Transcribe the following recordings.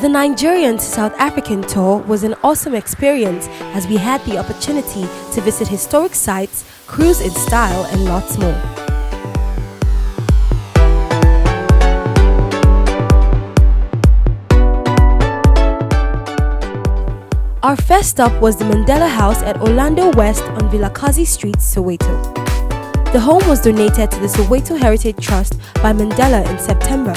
The Nigerian to South African tour was an awesome experience as we had the opportunity to visit historic sites, cruise in style, and lots more. Our first stop was the Mandela House at Orlando West on Vilakazi Street, Soweto. The home was donated to the Soweto Heritage Trust by Mandela in September.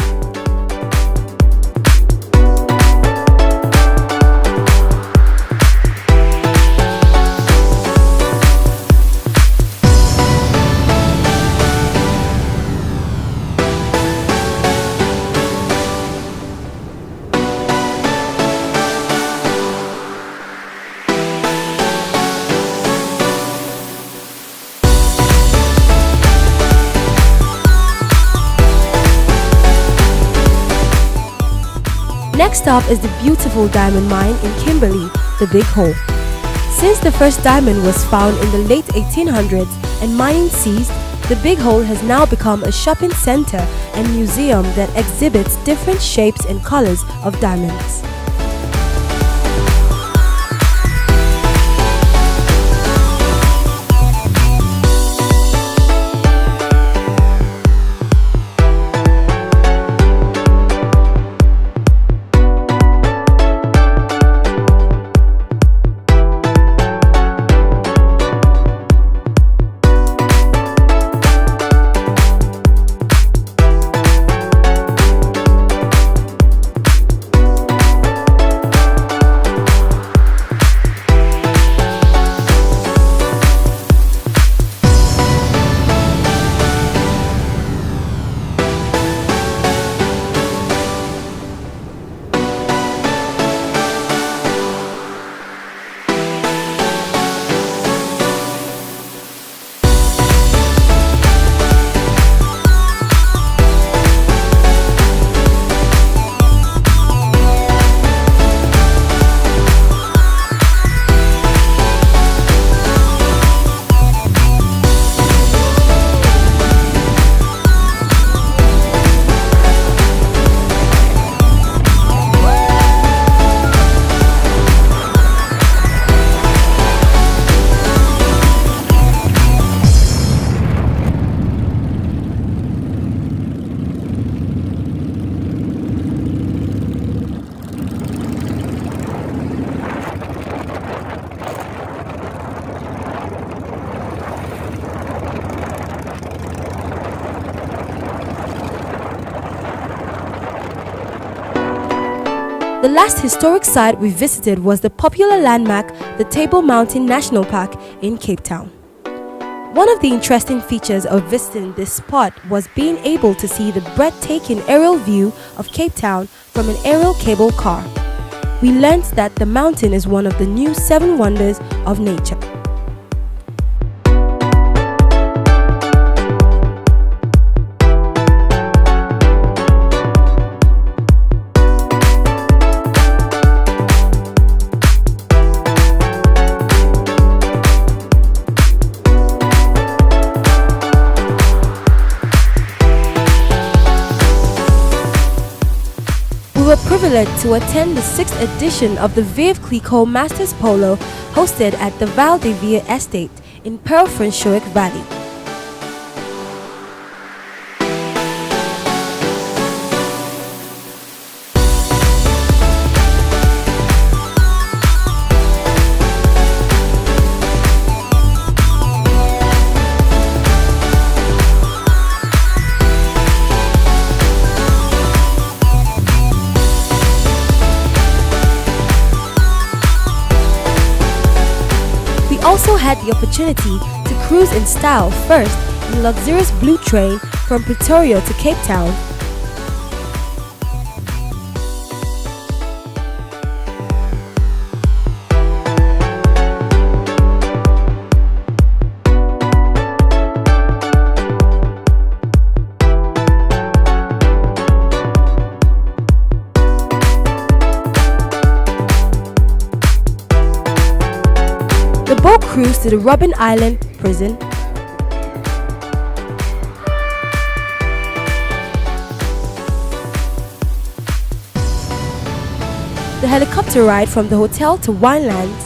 Next stop is the beautiful diamond mine in Kimberley, the Big Hole. Since the first diamond was found in the late 1800s and mining ceased, the Big Hole has now become a shopping center and museum that exhibits different shapes and colors of diamonds. The last historic site we visited was the popular landmark, the Table Mountain National Park in Cape Town. One of the interesting features of visiting this spot was being able to see the breathtaking aerial view of Cape Town from an aerial cable car. We learned that the mountain is one of the new 7 wonders of nature. We were privileged to attend the 6th edition of the Vive Clicquot Masters Polo hosted at the Val de Vie Estate in Pearl-Franchoic Valley. We also had the opportunity to cruise in style first in the luxurious Blue Train from Pretoria to Cape Town. The boat cruise to the Robben Island prison. the helicopter ride from the hotel to Wineland,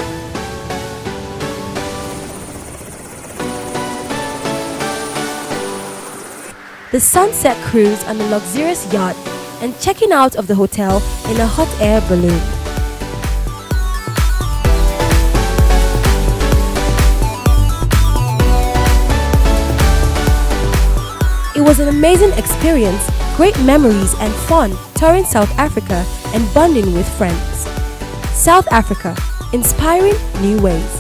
the sunset cruise on a luxurious yacht, and checking out of the hotel in a hot air balloon. It was an amazing experience, great memories and fun touring South Africa and bonding with friends. South Africa, inspiring new ways.